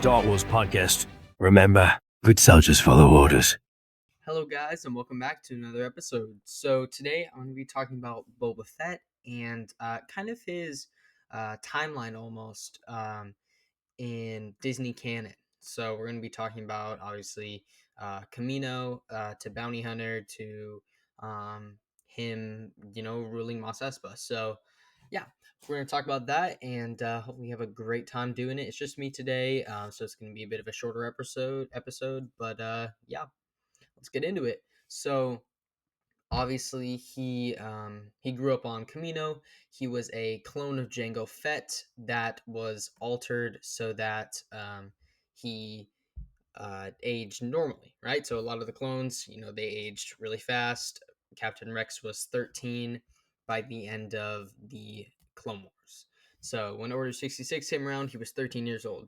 Star Wars podcast. Remember, good soldiers follow orders. Hello, guys, and welcome back to another episode. So today I'm going to be talking about Boba Fett and kind of his timeline almost in Disney canon. So we're going to be talking about obviously Camino to Bounty Hunter to him, ruling Mos Espa. So yeah, we're going to talk about that, and hopefully have a great time doing it. It's just me today, so it's going to be a bit of a shorter episode, but yeah, let's get into it. So obviously he grew up on Camino. He was a clone of Jango Fett that was altered so that he aged normally, right? So a lot of the clones, they aged really fast. Captain Rex was 13 by the end of the Clone Wars. So when Order 66 came around, he was 13 years old.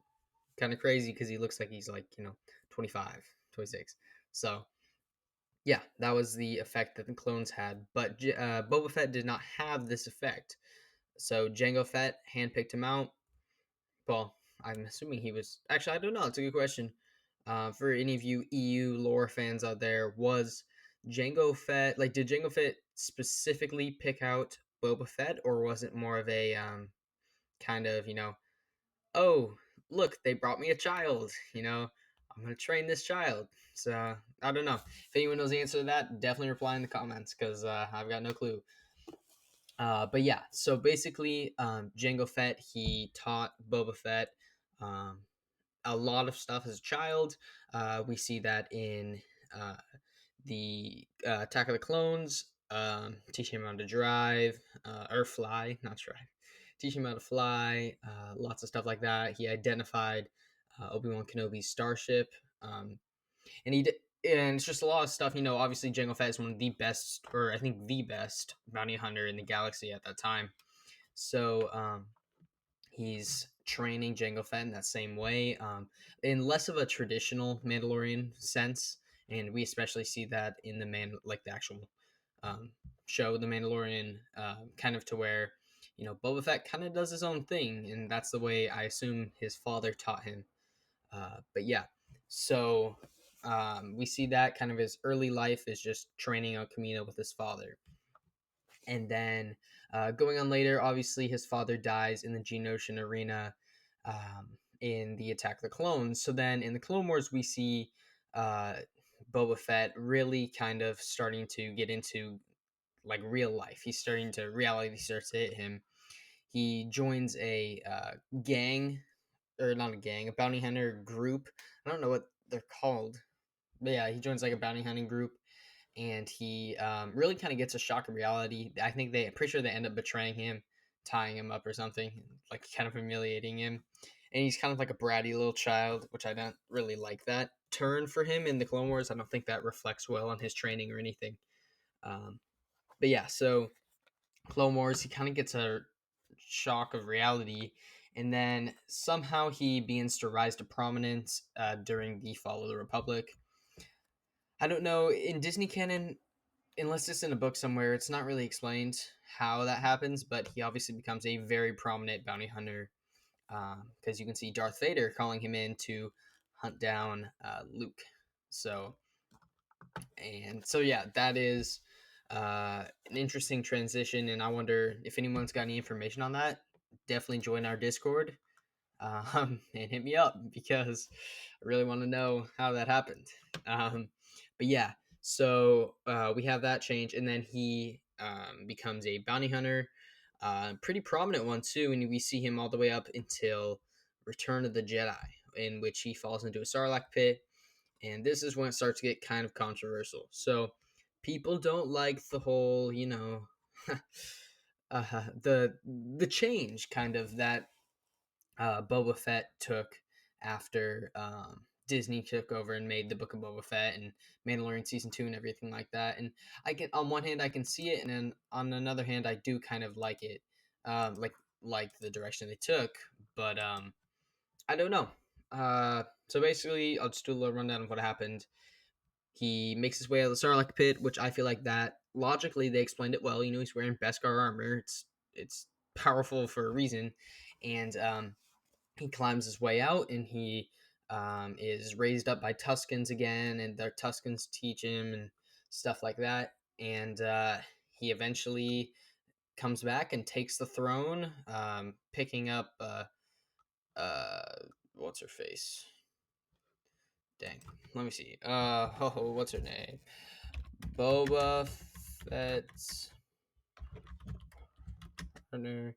Kind of crazy because he looks like he's like 25, 26. So yeah, that was the effect that the clones had. But Boba Fett did not have this effect. So Jango Fett handpicked him out. Well, I'm assuming he was. Actually, I don't know. It's a good question. For any of you EU lore fans out there, was Jango Fett like? Did Jango Fett specifically pick out Boba Fett, or was it more of a kind of oh, look, they brought me a child. I'm gonna train this child. So I don't know. If anyone knows the answer to that, definitely reply in the comments because I've got no clue. But yeah, so basically, Jango Fett he taught Boba Fett um, a lot of stuff as a child. We see that in uh, the Attack of the Clones, teaching him how to drive or fly, not drive. Teaching him how to fly, lots of stuff like that. He identified Obi-Wan Kenobi's starship, and he did, and it's just a lot of stuff. Obviously Jango Fett is one of the best, or I think the best bounty hunter in the galaxy at that time. So he's training Jango Fett in that same way, in less of a traditional Mandalorian sense, and we especially see that in the actual um, show, The Mandalorian, kind of to where Boba Fett kind of does his own thing, and that's the way I assume his father taught him. But yeah, so we see that kind of his early life is just training on Camino with his father. And then going on later, obviously his father dies in the Geonosian arena in the Attack of the Clones. So then in the Clone Wars, we see uh, Boba Fett really kind of starting to get into like real life. Reality starts to hit him. He joins a gang, or not a gang, a bounty hunter group. I don't know what they're called, but yeah, he joins like a bounty hunting group, and he really kind of gets a shock of reality. I'm pretty sure they end up betraying him, tying him up or something, like kind of humiliating him. And he's kind of like a bratty little child, which I don't really like that turn for him in the Clone Wars. I don't think that reflects well on his training or anything. Um, but yeah, so Clone Wars, he kind of gets a shock of reality, and then somehow he begins to rise to prominence during the fall of the Republic. I don't know, in Disney canon, unless it's in a book somewhere, it's not really explained how that happens, but he obviously becomes a very prominent bounty hunter because you can see Darth Vader calling him in to hunt down Luke. So yeah, that is an interesting transition, and I wonder if anyone's got any information on that. Definitely join our Discord and hit me up because I really want to know how that happened. But yeah, so we have that change, and then he becomes a bounty hunter, pretty prominent one too, and we see him all the way up until Return of the Jedi, in which he falls into a Sarlacc pit, and this is when it starts to get kind of controversial. So people don't like the whole, the change kind of that Boba Fett took after Disney took over and made the Book of Boba Fett and Mandalorian season 2 and everything like that. And I can, on one hand, I can see it, and then on another hand, I do kind of like it, like the direction they took. But I don't know. So basically, I'll just do a little rundown of what happened. He makes his way out of the Sarlacc pit, which I feel like that logically they explained it well. He's wearing Beskar armor. It's powerful for a reason, and he climbs his way out, and he is raised up by Tuscans again, and the Tuscans teach him and stuff like that. And he eventually comes back and takes the throne, picking up uh, what's her face? Dang, let me see. What's her name? Boba Fett's partner.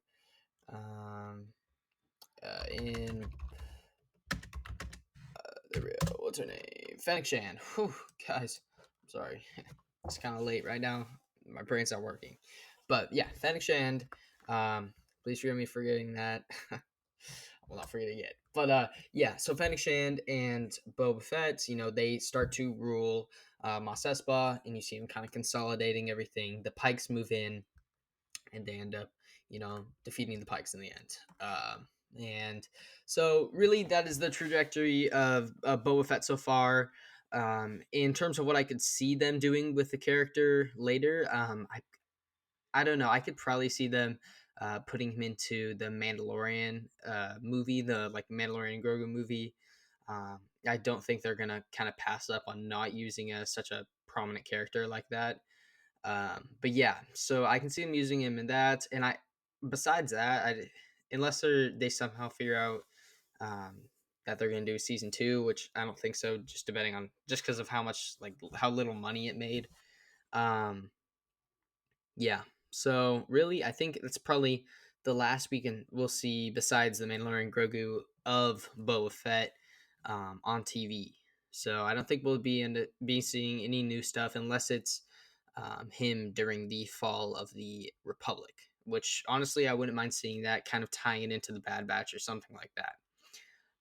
Um, in there we go. What's her name? Fennec Shan. Whew, guys, I'm sorry. It's kind of late right now. My brain's not working. But yeah, Fennec Shand. Please forgive me for getting that. I will not forget it yet. But yeah, so Fennec Shand and Boba Fett, they start to rule Mos Espa, and you see them kind of consolidating everything. The Pikes move in, and they end up, defeating the Pikes in the end. And so, really, that is the trajectory of Boba Fett so far. In terms of what I could see them doing with the character later, I don't know. I could probably see them putting him into the Mandalorian movie, the like Mandalorian Grogu movie. I don't think they're gonna kind of pass up on not using such a prominent character like that. But yeah, so I can see them using him in that, and besides that, unless they somehow figure out um, that they're gonna do season two, which I don't think so, just because of how much like how little money it made. Um, yeah. So really, I think that's probably the last we'll see besides the Mandalorian Grogu of Boba Fett on TV. So I don't think we'll be seeing any new stuff unless it's him during the fall of the Republic. Which honestly, I wouldn't mind seeing that kind of tying it into the Bad Batch or something like that.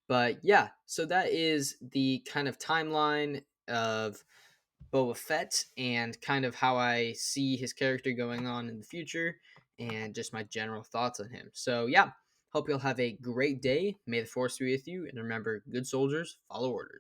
But yeah, so that is the kind of timeline of Boba Fett and kind of how I see his character going on in the future and just my general thoughts on him. So, yeah, hope you'll have a great day. May the force be with you. And remember, good soldiers follow orders.